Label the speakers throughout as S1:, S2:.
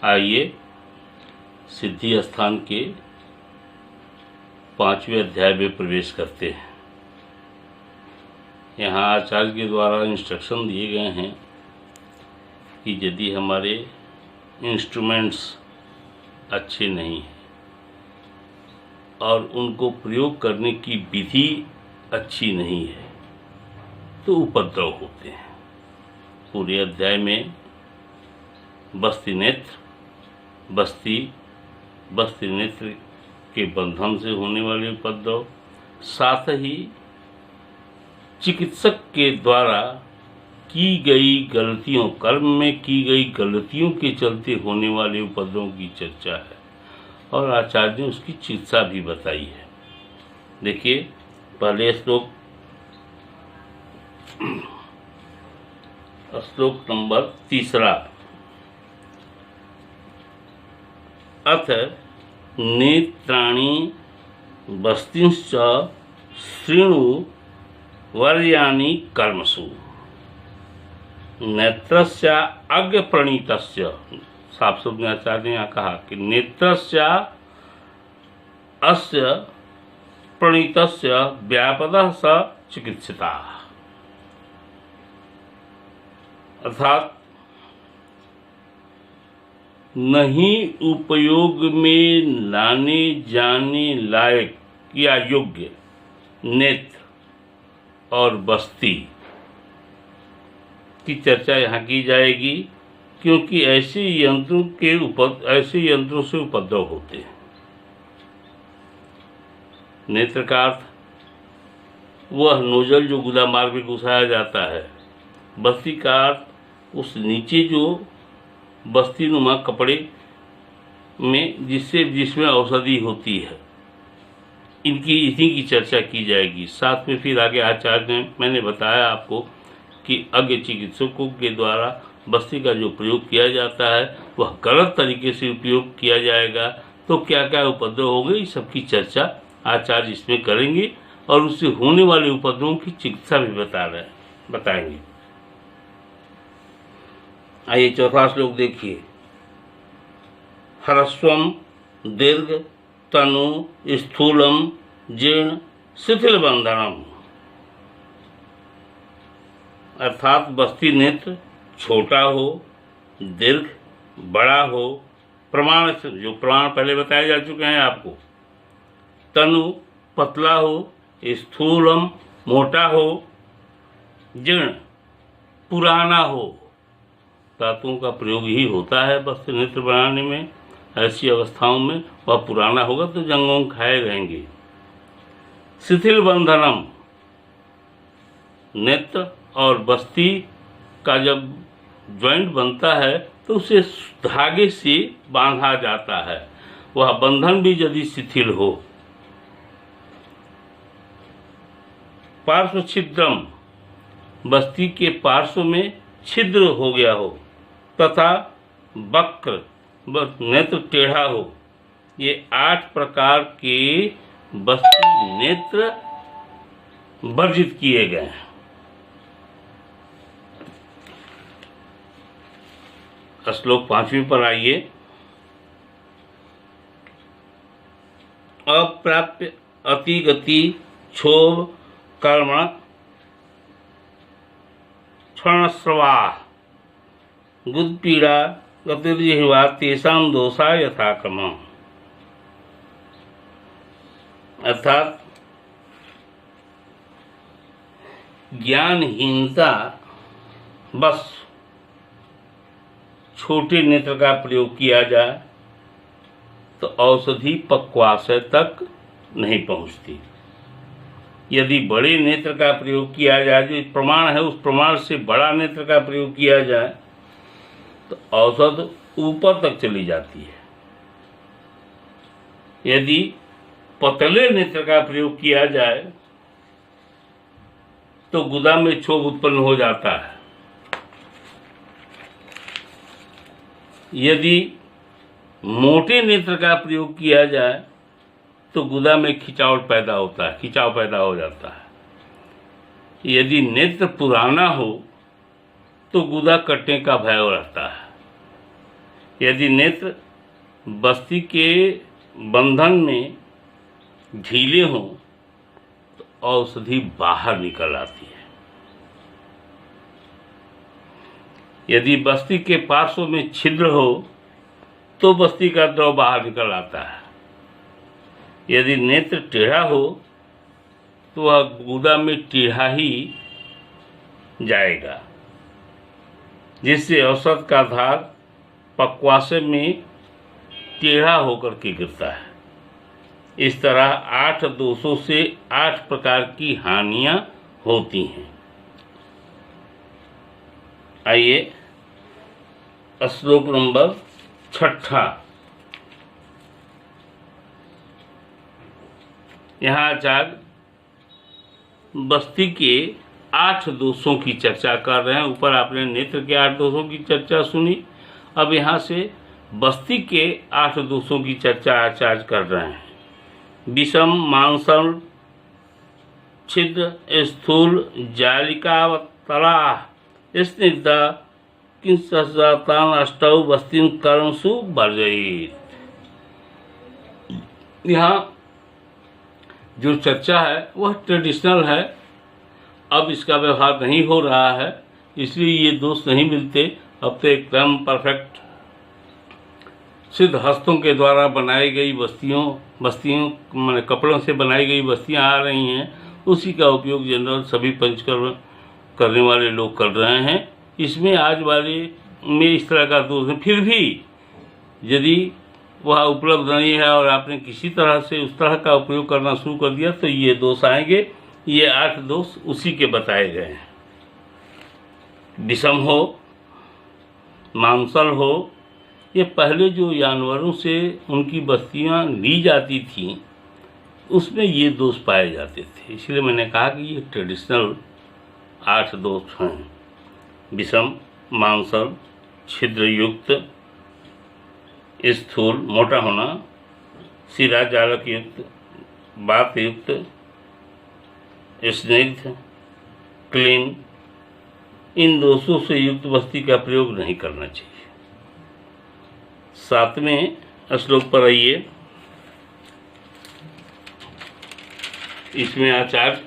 S1: आइए सिद्धि स्थान के 5वें अध्याय में प्रवेश करते हैं। यहाँ आचार्य के द्वारा इंस्ट्रक्शन दिए गए हैं कि यदि हमारे इंस्ट्रूमेंट्स अच्छे नहीं हैं और उनको प्रयोग करने की विधि अच्छी नहीं है तो उपद्रव होते हैं। पूरे अध्याय में बस्ती नेत्र के बंधन से होने वाले उपद्रव, साथ ही चिकित्सक के द्वारा की गई गलतियों, कर्म में की गई गलतियों के चलते होने वाले उपद्रवों की चर्चा है और आचार्य ने उसकी चिकित्सा भी बताई है। देखिए पहले श्लोक नंबर 3। अथ नेत्राणि बस्तिंश्च शृणु वर्यानि कर्मसु नेत्रस्य अग्र प्रणीतस्य। साफ शब्द में आचार्य ने यहाँ कहा कि नेत्रस्य अस्य प्रणीतस्य व्यापदः स चिकित्सिता, अर्थात नहीं उपयोग में लाने जाने लायक या योग्य नेत्र और बस्ती की चर्चा यहाँ की जाएगी, क्योंकि ऐसे यंत्रों से उपद्रव होते हैं। नेत्र का अर्थ वह नोजल जो गुदा मार्ग में घुसाया जाता है, बस्ती का अर्थ उस नीचे जो बस्ती नुमा कपड़े में जिसमें औषधि होती है, इन्हीं की चर्चा की जाएगी। साथ में फिर आगे आचार्य ने, मैंने बताया आपको कि अज्ञ चिकित्सकों के द्वारा बस्ती का जो प्रयोग किया जाता है वह गलत तरीके से उपयोग किया जाएगा तो क्या क्या उपद्रव होंगे, इस सब की चर्चा आचार्य इसमें करेंगे और उससे होने वाले उपद्रवों की चिकित्सा भी बताएंगे। आइए 4वां श्लोक देखिए। ह्रस्वम दीर्घ तनु स्थूलम जीर्ण शिथिल बंधनम, अर्थात बस्ती नेत्र छोटा हो, दीर्घ बड़ा हो, प्रमाण जो प्रमाण पहले बताए जा चुके हैं आपको, तनु पतला हो, स्थूलम मोटा हो, जीर्ण पुराना हो। धातुओं का प्रयोग ही होता है बस्ती नेत्र बनाने में। ऐसी अवस्थाओं में वह पुराना होगा तो जंगों खाए रहेंगे। शिथिल बंधनम, नेत्र और बस्ती का जब ज्वाइंट बनता है तो उसे धागे से बांधा जाता है, वह बंधन भी यदि शिथिल हो। पार्श्व छिद्रम, बस्ती के पार्श्व में छिद्र हो गया हो, तथा वक्र नेत्र टेढ़ा हो। ये 8 प्रकार के बस्ती नेत्र वर्जित किए गए हैं। श्लोक 5वें पर आइए। अप्राप्य अतिगति क्षोभ कर्म क्षणस्रवा गुदपीड़ा गतिर्जिह्वा तेषां दोषा यथाक्रम, अर्थात ज्ञानहीनता बस छोटे नेत्र का प्रयोग किया जाए तो औषधि पक्वाशय तक नहीं पहुंचती। यदि बड़े नेत्र का प्रयोग किया जाए, जो प्रमाण है उस प्रमाण से बड़ा नेत्र का प्रयोग किया जाए तो औषध ऊपर तक चली जाती है। यदि पतले नेत्र का प्रयोग किया जाए तो गुदा में क्षोभ उत्पन्न हो जाता है। यदि मोटे नेत्र का प्रयोग किया जाए तो गुदा में खिंचाव पैदा हो जाता है। यदि नेत्र पुराना हो तो गुदा कटने का भय रहता है। यदि नेत्र बस्ती के बंधन में ढीले हों तो औषधि बाहर निकल आती है। यदि बस्ती के पार्श्व में छिद्र हो तो बस्ती का द्रव बाहर निकल आता है। यदि नेत्र टेढ़ा हो तो वह गुदा में टेढ़ा ही जाएगा, जिससे औषध का धार पक्वाशय में टेढ़ा होकर के गिरता है। इस तरह 8 दोषों से 8 प्रकार की हानियां होती हैं। आइए श्लोक नंबर 6। यहाँ आचार्य बस्ती के 8 दोषों की चर्चा कर रहे हैं। ऊपर आपने नेत्र के 8 दोषों की चर्चा सुनी, अब यहाँ से बस्ती के 8 दोषों की चर्चा आचार्य कर रहे हैं। विषम, मांसल, छिद्र, स्थूल, जालिकावतरा, स्निग्धा, किंसतान अष्टौ बस्तीं कर्मसु वर्जयेत्। यहाँ जो चर्चा है वह ट्रेडिशनल है, अब इसका व्यवहार नहीं हो रहा है, इसलिए ये दोष नहीं मिलते। अब तो एकदम परफेक्ट सिद्ध हस्तों के द्वारा बनाई गई बस्तियों माने कपड़ों से बनाई गई बस्तियां आ रही हैं, उसी का उपयोग जनरल सभी पंचकर्म करने वाले लोग कर रहे हैं। इसमें आज वाले में इस तरह का दोष है। फिर भी यदि वह उपलब्ध नहीं है और आपने किसी तरह से उस तरह का उपयोग करना शुरू कर दिया तो ये दोष आएंगे। ये 8 दोष उसी के बताए गए हैं। विषम हो, मांसल हो, ये पहले जो जानवरों से उनकी बस्तियां ली जाती थीं उसमें ये दोष पाए जाते थे, इसलिए मैंने कहा कि ये ट्रेडिशनल 8 दोष हैं। विषम, मांसल, छिद्रयुक्त, स्थूल मोटा होना, सिरा जालक युक्त, बात युक्त, स्निग्ध, क्लीन, इन दोषों से युक्त बस्ती का प्रयोग नहीं करना चाहिए। 7वें श्लोक पर आइए। इसमें आचार्य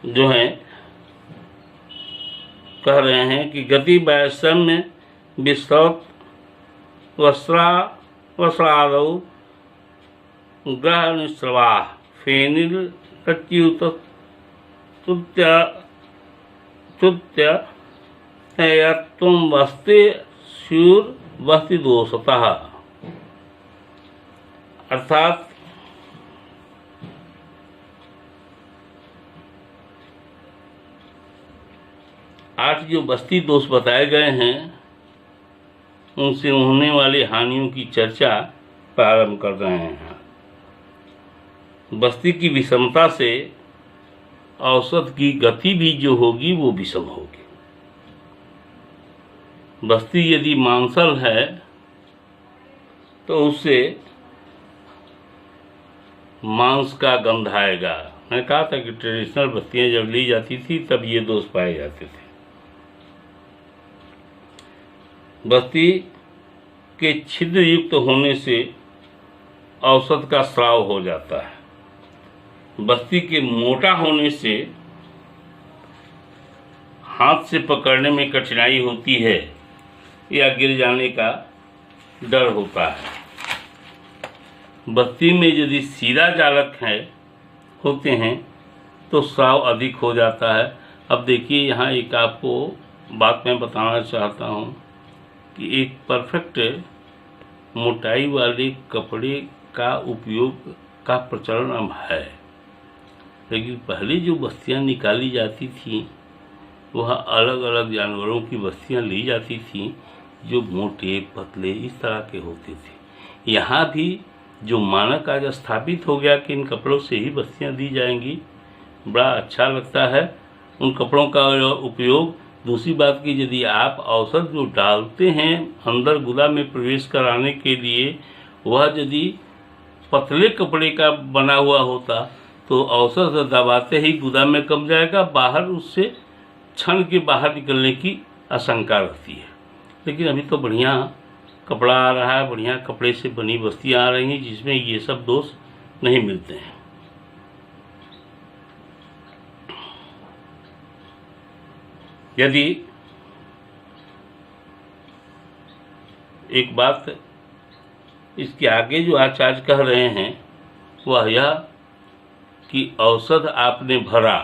S1: जो है कह रहे हैं कि गति वैषम्य विस्तृत वस्त्रादौ ग्रह निस्रवाह फेनिल प्रत्युत तुम वस्ते शूर बस्ती दोषतः। अर्थात आठ जो बस्ती दोष बताए गए हैं उनसे होने वाली हानियों की चर्चा प्रारंभ कर रहे हैं। बस्ती की विषमता से औसत की गति भी जो होगी वो विषम होगी। बस्ती यदि मांसल है तो उससे मांस का गंध आएगा। मैंने कहा था कि ट्रेडिशनल बस्तियां जब ली जाती थी तब ये दोष पाए जाते थे। बस्ती के छिद्र युक्त होने से औसत का स्राव हो जाता है। बस्ती के मोटा होने से हाथ से पकड़ने में कठिनाई होती है या गिर जाने का डर होता है। बस्ती में यदि सीधा जालक होते हैं तो स्राव अधिक हो जाता है। अब देखिए यहाँ एक आपको बात मैं बताना चाहता हूँ कि एक परफेक्ट मोटाई वाले कपड़े का उपयोग का प्रचलन अब है, लेकिन पहले जो बस्तियां निकाली जाती थीं वह अलग अलग जानवरों की बस्तियां ली जाती थीं जो मोटे पतले इस तरह के होते थे। यहाँ भी जो मानक आज स्थापित हो गया कि इन कपड़ों से ही बस्तियां दी जाएंगी, बड़ा अच्छा लगता है उन कपड़ों का उपयोग। दूसरी बात कि यदि आप औसत जो डालते हैं अंदर गुदा में प्रवेश कराने के लिए वह यदि पतले कपड़े का बना हुआ होता तो औसत दबाते ही गुदा में कम जाएगा, बाहर उससे क्षण के बाहर निकलने की आशंका रहती है। लेकिन अभी तो बढ़िया कपड़ा आ रहा है, बढ़िया कपड़े से बनी बस्तियाँ आ रही हैं जिसमें ये सब दोष नहीं मिलते हैं। यदि एक बात इसके आगे जो आचार्य कह रहे हैं वह यह कि औषध आपने भरा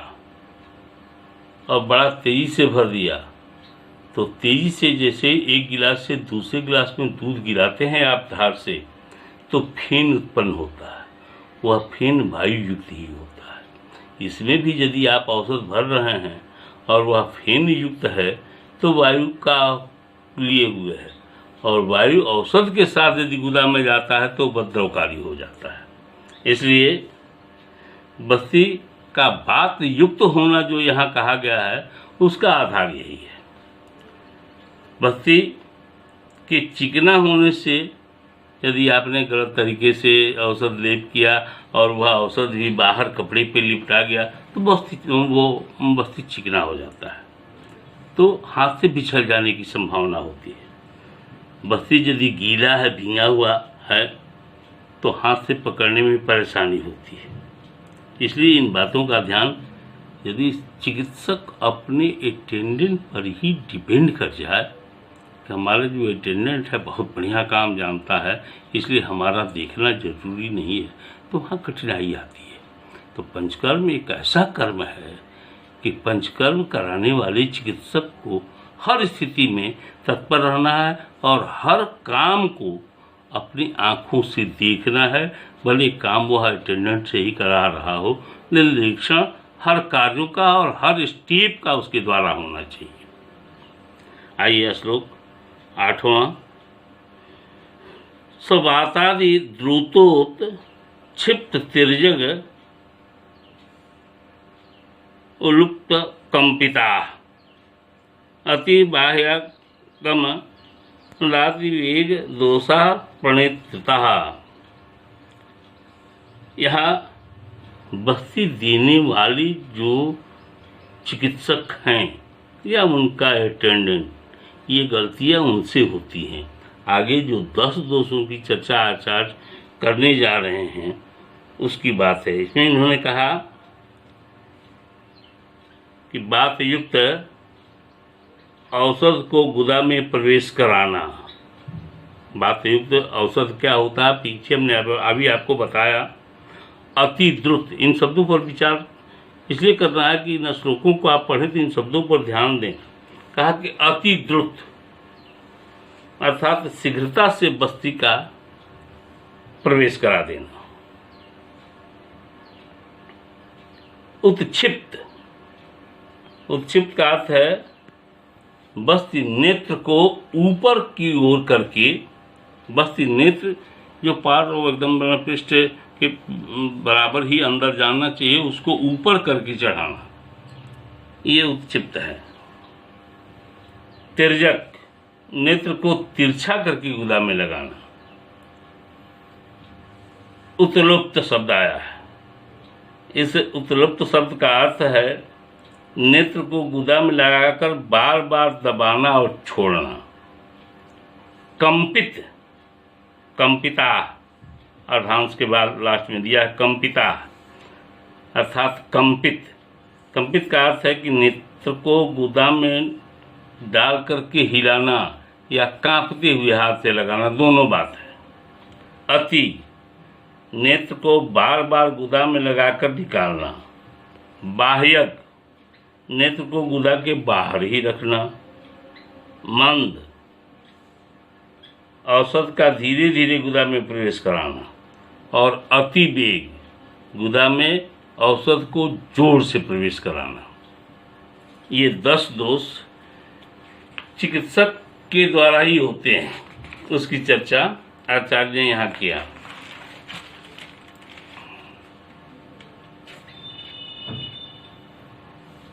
S1: और बड़ा तेजी से भर दिया, तो तेजी से जैसे एक गिलास से दूसरे गिलास में दूध गिराते हैं आप धार से, तो फेन उत्पन्न होता है, वह फेन वायु युक्त ही होता है। इसमें भी यदि आप औषध भर रहे हैं और वह फेन युक्त है तो वायु का लिए हुए है, और वायु औषध के साथ यदि गुदा में जाता है तो उपद्रवकारी हो जाता है। इसलिए बस्ती का बात युक्त होना जो यहाँ कहा गया है उसका आधार यही है। बस्ती के चिकना होने से यदि आपने गलत तरीके से औषध लेप किया और वह औषध भी बाहर कपड़े पे लिपटा गया तो बस्ती चिकना हो जाता है, तो हाथ से बिछड़ जाने की संभावना होती है। बस्ती यदि गीला है, भींगा हुआ है, तो हाथ से पकड़ने में परेशानी होती है। इसलिए इन बातों का ध्यान यदि चिकित्सक अपने अटेंडेंट पर ही डिपेंड कर जाए कि हमारा जो अटेंडेंट है बहुत बढ़िया काम जानता है, इसलिए हमारा देखना जरूरी नहीं है, तो वहाँ कठिनाई आती है। तो पंचकर्म एक ऐसा कर्म है कि पंचकर्म कराने वाले चिकित्सक को हर स्थिति में तत्पर रहना है और हर काम को अपनी आँखों से देखना है, भले काम वह अटेंडेंट से ही करा रहा हो, निरीक्षण हर कार्यों का और हर स्टेप का उसके द्वारा होना चाहिए। आइए श्लोक 8वां। सवातादि द्रुतोत क्षिप्त तिर्यग उलुप्त कंपिता अति बाह्यगम लातिवेग दोषा प्रणीतता। यहाँ बस्ती देने वाली जो चिकित्सक हैं या उनका अटेंडेंट, ये गलतियाँ उनसे होती हैं। आगे जो 10 दोषों की चर्चा आचार्य करने जा रहे हैं उसकी बात है। इसमें इन्होंने कहा कि बात युक्त औषध को गुदा में प्रवेश कराना। बात युक्त औषध क्या होता है पीछे हमने अभी आपको बताया। अति द्रुत, इन शब्दों पर विचार इसलिए करना है कि इन श्लोकों को आप पढ़ें तो इन शब्दों पर ध्यान दें। कहा कि अति द्रुत अर्थात शीघ्रता से बस्ती का प्रवेश करा देना। उत्क्षिप्त, उत्क्षिप्त का अर्थ है बस्ती नेत्र को ऊपर की ओर करके, बस्ती नेत्र जो पार वो एकदम पृष्ठ के बराबर ही अंदर जाना चाहिए, उसको ऊपर करके चढ़ाना, ये उत्क्षिप्त है। तिर्यक, नेत्र को तिरछा करके गुदा में लगाना। उत्लुप्त शब्द आया है। इस उत्लुप्त शब्द का अर्थ है नेत्र को गुदा में लगाकर बार बार दबाना और छोड़ना। कंपित, कंपिता अर्धांश के बाद लास्ट में दिया है कंपिता अर्थात कंपित। कंपित का अर्थ है कि नेत्र को गुदा में डाल करके हिलाना या कांपते हुए हाथ से लगाना, दोनों बात है। अति, नेत्र को बार बार गुदा में लगाकर निकालना। बाह्यक, नेत्र को गुदा के बाहर ही रखना। मंद, औषध का धीरे धीरे गुदा में प्रवेश कराना। और अति वेग, गुदा में औषध को जोर से प्रवेश कराना। ये 10 दोष चिकित्सक के द्वारा ही होते हैं, उसकी चर्चा आचार्य ने यहाँ किया।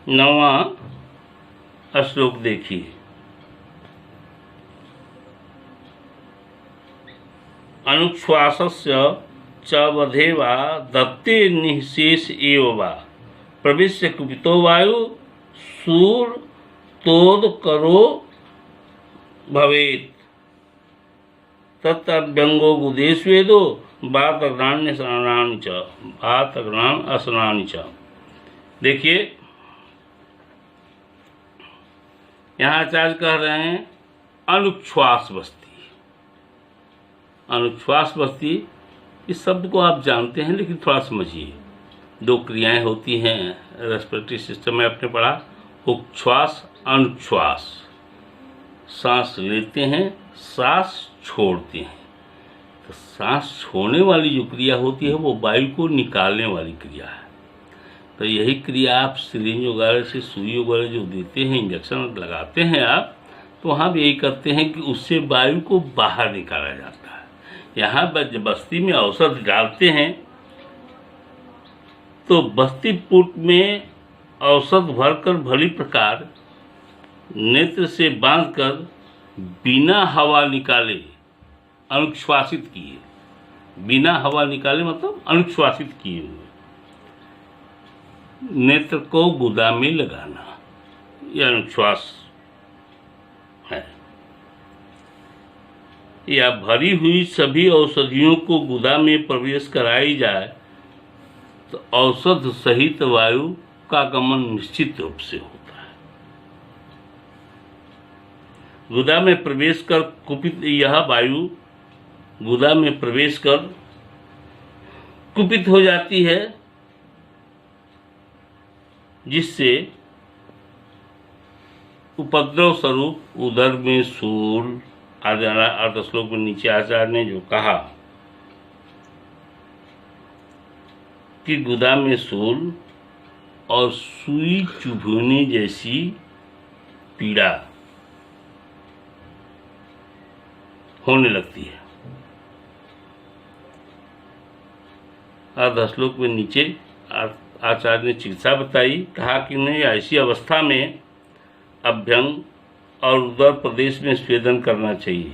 S1: नौवां श्लोक देखिए। अनुच्छ्वासस्य च वधे वा दत्ते निःशेष एव वा प्रविश्य कुपितो वायु सूर तोद करो भवेत् तत्तद्व्यंगो गुदेष्वेदो वातग्राण्य स्नानानि च वातग्राण स्नानानि च। देखिए यहाँ आचार्य कह रहे हैं अनुच्छ्वास बस्ती। अनुच्छ्वास बस्ती इस शब्द को आप जानते हैं, लेकिन थोड़ा समझिए। दो क्रियाएं होती हैं रेस्पिरेटरी सिस्टम में, आपने पढ़ा, उच्छ्वास अनुच्छ्वास। सांस लेते हैं, सांस छोड़ते हैं। तो सांस छोड़ने वाली जो क्रिया होती है वो वायु को निकालने वाली क्रिया है। तो यही क्रिया आप सिरिंज वगैरह से सुई वगैरह जो देते हैं, इंजेक्शन लगाते हैं आप, तो वहाँ भी यही करते हैं कि उससे वायु को बाहर निकाला जाता है। यहाँ बस्ती में औषध डालते हैं तो बस्ती पुट में औषध भरकर भली प्रकार नेत्र से बांधकर बिना हवा निकाले अनुच्छ्वासित किए। बिना हवा निकाले मतलब अनुच्छ्वासित किए हुए नेत्र को गुदा में लगाना, यह अनुच्छ्वास है। या भरी हुई सभी औषधियों को गुदा में प्रवेश कराई जाए तो औषध सहित वायु का गमन निश्चित रूप से होता है। गुदा में प्रवेश कर कुपित, यह वायु गुदा में प्रवेश कर कुपित हो जाती है, जिससे उपद्रव स्वरूप उदर में शूल आदि अर्ध श्लोक में नीचे आचार्य ने जो कहा कि गुदा में शूल और सुई चुभने जैसी पीड़ा होने लगती है। अर्ध श्लोक में नीचे आचार्य ने चिकित्सा बताई, कहा कि उन्हें ऐसी अवस्था में अभ्यंग और उदर प्रदेश में स्वेदन करना चाहिए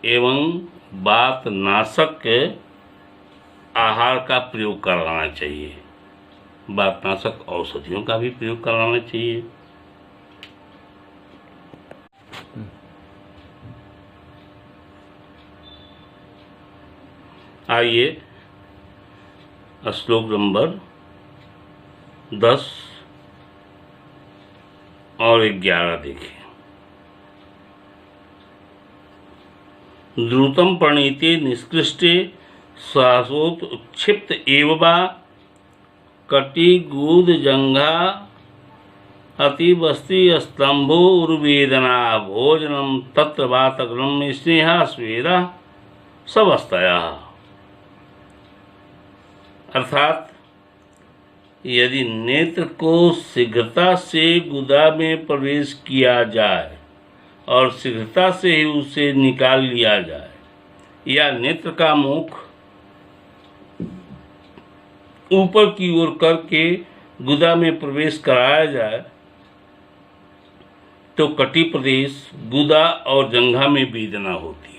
S1: एवं वातनाशक आहार का प्रयोग कराना चाहिए। वातनाशक औषधियों का भी प्रयोग कराना चाहिए। आइए श्लोक नंबर 10 और 11 देखें। द्रुतम प्रणीते निष्कृष्टे श्वासोत क्षिप्त एव वा कटिगूद जंघा अतिवस्ति स्तंभो उर्वेदना भोजनम तत्र वातग्रम स्नेहा स्वेदा सबस्तया। अर्थात यदि नेत्र को शीघ्रता से गुदा में प्रवेश किया जाए और शीघ्रता से ही उसे निकाल लिया जाए, या नेत्र का मुख ऊपर की ओर करके गुदा में प्रवेश कराया जाए, तो कटी प्रदेश, गुदा और जंघा में वेदना होती है।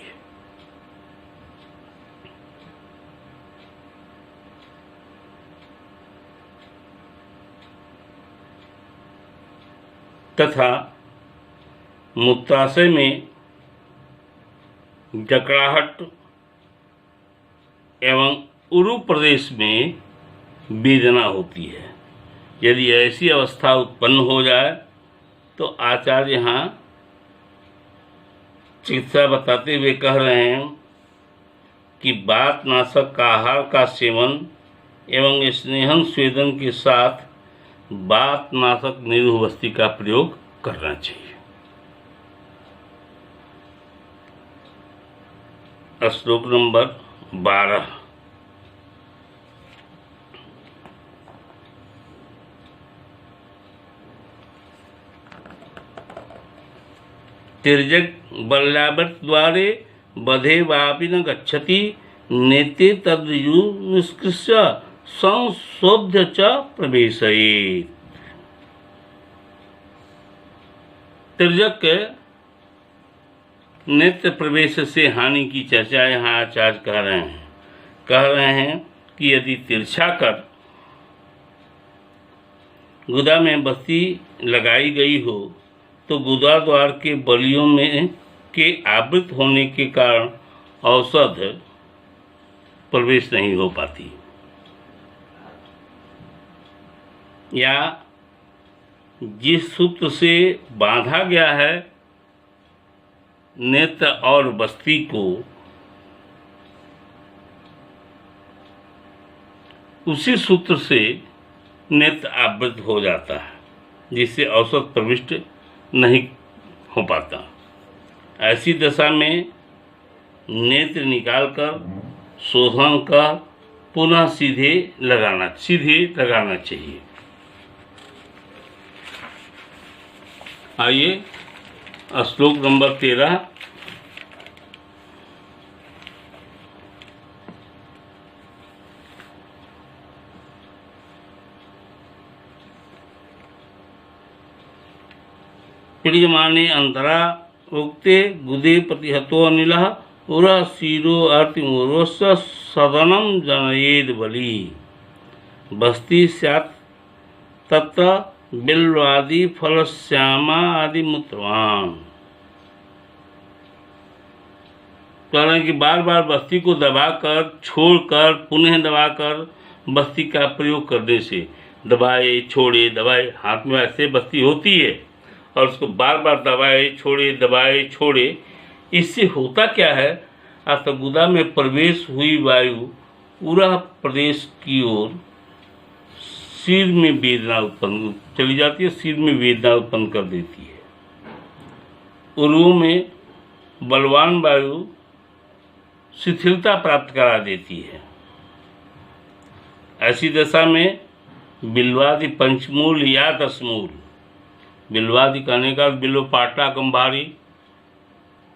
S1: तथा मूत्राशय में जकड़ाहट एवं उरु प्रदेश में वेदना होती है। यदि ऐसी अवस्था उत्पन्न हो जाए तो आचार्य यहाँ चिकित्सा बताते हुए कह रहे हैं कि वातनाशक आहार का सेवन एवं स्नेहन स्वेदन के साथ वातनाशक निरूह वस्ती का प्रयोग करना चाहिए। श्लोक नंबर 12। तिर्यक बल्यावृत द्वारे बधे वापि न गच्छति नेते तद्यु निष्कृष्य संशोध्य च प्रवेशयेत्। तिर्यक के नेत्र प्रवेश से हानि की चर्चा यहाँ आचार्य कह रहे हैं कि यदि तिरछा कर गुदा में बस्ती लगाई गई हो तो गुदा द्वार के बलियों में के आवृत होने के कारण औषध प्रवेश नहीं हो पाती, या जिस सूत्र से बांधा गया है नेत्र और बस्ती को, उसी सूत्र से नेत्र आवृत हो जाता है, जिससे औषध प्रविष्ट नहीं हो पाता। ऐसी दशा में नेत्र निकालकर शोधन कर पुनः सीधे लगाना चाहिए। आइए श्लोक नंबर 13। प्रियमाणे अंतरा उक्ते गुदे प्रतिहतो अनिलः उरा शीरो अर्तिमूरोस्य सदनम जनयेद बली बस्ती स्यात् तत्र बिल्वादि फलश्यामा आदि मूत्रवान। कह रहे हैं कि बार बार बस्ती को दबाकर छोड़कर पुनः दबाकर बस्ती का प्रयोग करने से, दबाए छोड़े दबाए, हाथ में ऐसे बस्ती होती है और उसको बार बार दबाए छोड़े, इससे होता क्या है, अतः गुदा में प्रवेश हुई वायु उरा प्रदेश की ओर सिर में वेदना उत्पन्न चली जाती है, सिर में वेदना उत्पन्न कर देती है। उरुओं में बलवान वायु शिथिलता प्राप्त करा देती है। ऐसी दशा में बिल्वादि पंचमूल या दशमूल, बिल्वादि कहने का बिल्व पाटा कंभारी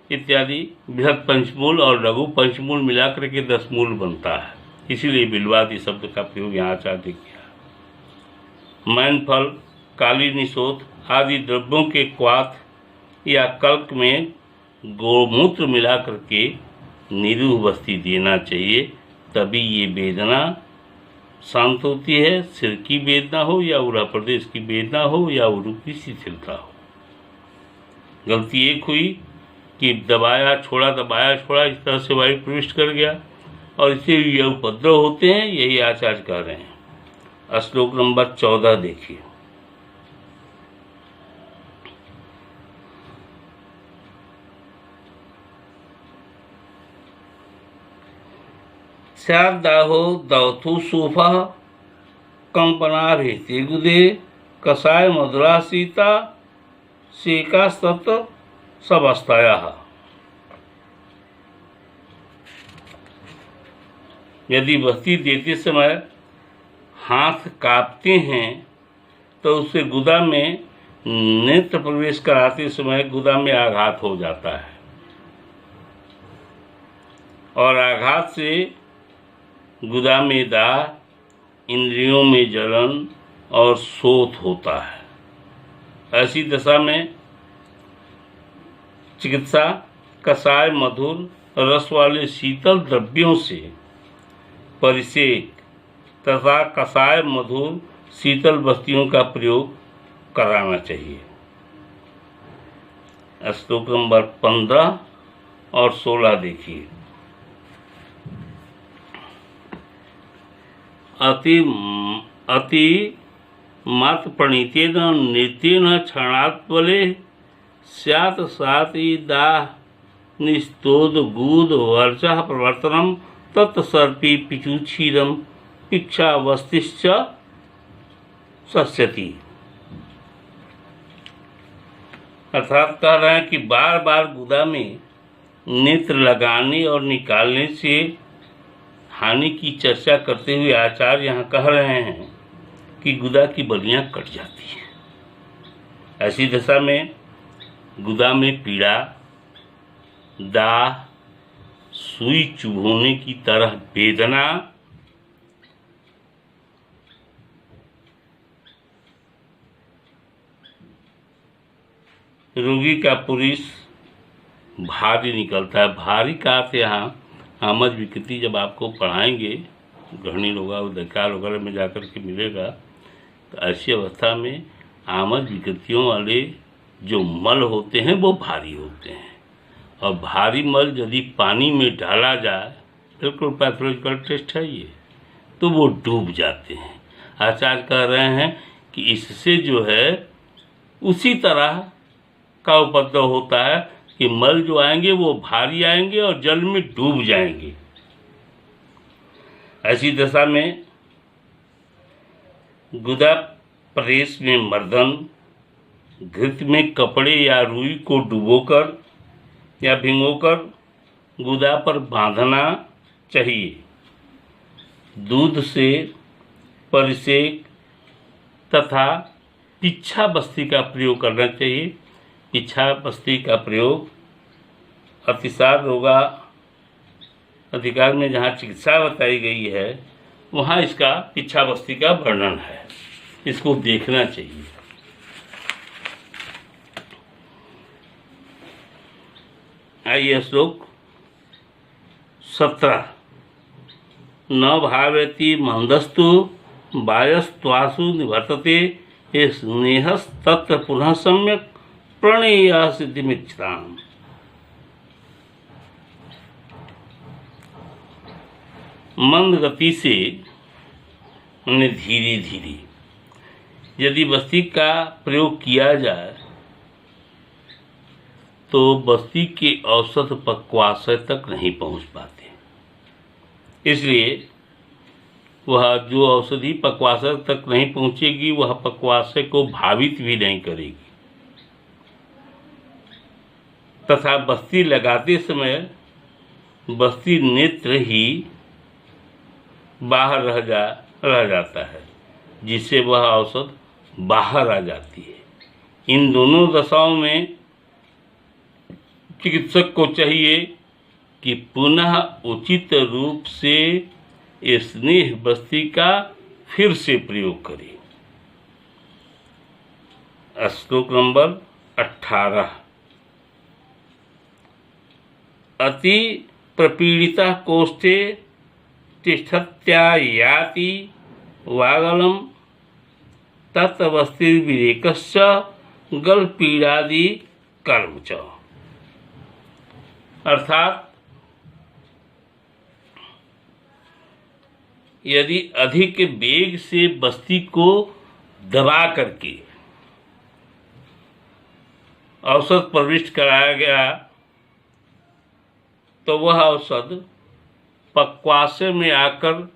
S1: इत्यादि बृहद पंचमूल और लघु पंचमूल मिलाकर के 10 मूल बनता है, इसीलिए बिल्वादि शब्द का प्रयोग यहाँ आचार्य किया। मैनफल, काली निशोथ आदि द्रव्यों के क्वाथ या कल्क में गोमूत्र मिला करके निरूह बस्ती देना चाहिए, तभी ये वेदना शांत होती है। सिर की वेदना हो या उरा प्रदेश की वेदना हो या उरु की शिथिलता हो। गलती एक हुई कि दबाया छोड़ा इस तरह से वायु प्रविष्ट कर गया और इससे ये उपद्रव होते हैं, यही आचार्य कह रहे हैं। श्लोक नंबर 14 देखिए। स्यादाहो दौथु सूफा कंपना भेते गुदे कषाय मधुरा सीता सेका सत सबस्ताया। यदि बस्ती देते समय हाथ कांपते हैं तो उससे गुदा में नेत्र प्रवेश कराते समय गुदा में आघात हो जाता है और आघात से गुदा में दाह, इंद्रियों में जलन और शोथ होता है। ऐसी दशा में चिकित्सा कषाय मधुर रस वाले शीतल द्रव्यों से परिसेक तथा कषाय मधुर शीतल बस्तियों का प्रयोग कराना चाहिए। श्लोक नंबर 15 और 16 देखिए। अति मत प्रणीतेन नृत्येन क्षणात्वले स्यात् साति दाह निस्तोद गूद वर्चः प्रवर्तनम तत्सर्पी पिचुक्षीरम इच्छावस्तिश्च सस्यति। अर्थात कह रहे हैं कि बार बार गुदा में नेत्र लगाने और निकालने से हानि की चर्चा करते हुए आचार्य यहाँ कह रहे हैं कि गुदा की बलियां कट जाती हैं। ऐसी दशा में गुदा में पीड़ा, दाह, सुई चुभोने की तरह वेदना, रोगी का पुरुष भारी निकलता है। भारी का अर्थ यहाँ आमज विकृति जब आपको पढ़ाएंगे गृहिणी होगा उदयकाल वगैरह में जाकर के मिलेगा, तो ऐसी अवस्था में आमज विकृतियों वाले जो मल होते हैं वो भारी होते हैं, और भारी मल यदि पानी में डाला जाए, बिल्कुल पैथोलॉजिकल टेस्ट है ये, तो वो डूब जाते हैं। आचार्य कह रहे हैं कि इससे जो है उसी तरह का उपद्रव होता है कि मल जो आएंगे वो भारी आएंगे और जल में डूब जाएंगे। ऐसी दशा में गुदा प्रेस में मर्दन, घृत में कपड़े या रुई को डुबोकर या भिगोकर गुदा पर बांधना चाहिए। दूध से परिसेक तथा पिच्छा बस्ती का प्रयोग करना चाहिए। पिच्छा बस्ती का प्रयोग अतिसार रोगा अधिकार में जहाँ चिकित्सा बताई गई है वहाँ इसका पिच्छा बस्ती का वर्णन है, इसको देखना चाहिए। आइए श्लोक 17। न भावयति मंदस्तु वायस्त्वासु निवर्तते ये स्नेहस्तत्र पुनः सम्यक प्रणेय सिद्धिमिच्छताम्। मंद गति से उन्हें धीरे धीरे यदि बस्ती का प्रयोग किया जाए तो बस्ती के औसत पक्वाशय तक नहीं पहुंच पाते, इसलिए वह जो औषधि पक्वाशय तक नहीं पहुंचेगी वह पक्वाशय को भावित भी नहीं करेगी, तथा बस्ती लगाते समय बस्ती नेत्र ही बाहर रह जाता है, जिससे वह औषध बाहर आ जाती है। इन दोनों दशाओं में चिकित्सक को चाहिए कि पुनः उचित रूप से स्नेह बस्ती का फिर से प्रयोग करें। श्लोक नंबर 18। अति प्रपीड़िता कोष्ठे तिष्ठत्यायाति वागलम तत्वस्तिर्विरेकश्च गलपीड़ादि कर्म च। अर्थात यदि अधिक वेग से बस्ती को दबा करके औषध प्रविष्ट कराया गया तो वह औषध पक्वाशय में आकर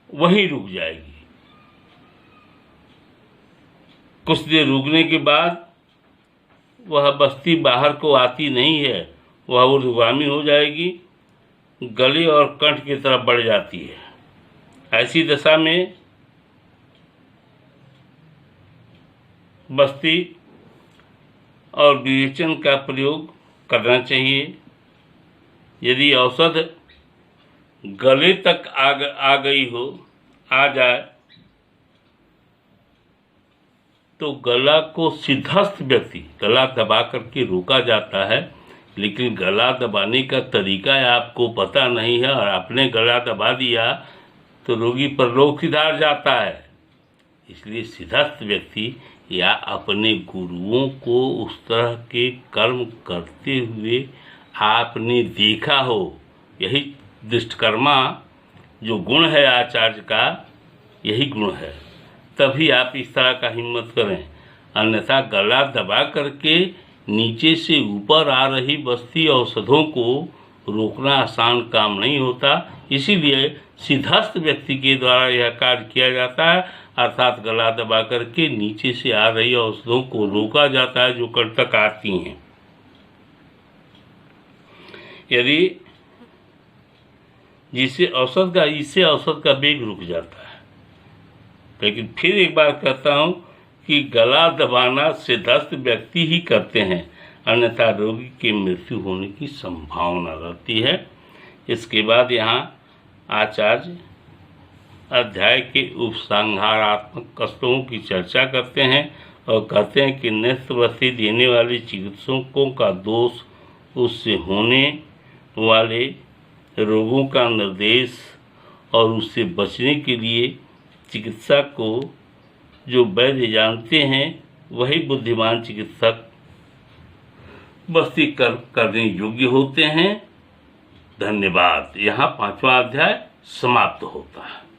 S1: वहीं रुक जाएगी। कुछ देर रुकने के बाद वह बस्ती बाहर को आती नहीं है, वह ऊर्ध्वगामी हो जाएगी, गले और कंठ की तरफ बढ़ जाती है। ऐसी दशा में बस्ती और विरेचन का प्रयोग करना चाहिए। यदि औषध गले तक आ गई हो, आ जाए, तो गला को सिद्धस्थ व्यक्ति गला दबा करके रोका जाता है, लेकिन गला दबाने का तरीका आपको पता नहीं है और आपने गला दबा दिया तो रोगी परलोक सिधार जाता है। इसलिए सिद्धस्थ व्यक्ति या अपने गुरुओं को उस तरह के कर्म करते हुए आपने देखा हो, यही दुष्टकर्मा जो गुण है आचार्य का, यही गुण है, तभी आप इस तरह का हिम्मत करें। अन्यथा गला दबा करके नीचे से ऊपर आ रही बस्ती औषधों को रोकना आसान काम नहीं होता, इसीलिए सिद्धस्थ व्यक्ति के द्वारा यह कार्य किया जाता है। अर्थात गला दबा करके नीचे से आ रही औषधों को रोका जाता है जो कंठ तक आती हैं। यदि इससे औषध का वेग रुक जाता है। लेकिन फिर एक बार कहता हूँ कि गला दबाना सिद्धस्थ व्यक्ति ही करते हैं, अन्यथा रोगी की मृत्यु होने की संभावना रहती है। इसके बाद यहाँ आचार्य अध्याय के उपसंहारात्मक कष्टों की चर्चा करते हैं और कहते हैं कि नेत्रवती देने वाले चिकित्सकों का दोष उससे होने वाले रोगों का निर्देश और उससे बचने के लिए चिकित्सा को जो वैद्य जानते हैं वही बुद्धिमान चिकित्सक बस्ती करने योग्य होते हैं। धन्यवाद। यहाँ 5वां अध्याय समाप्त होता है।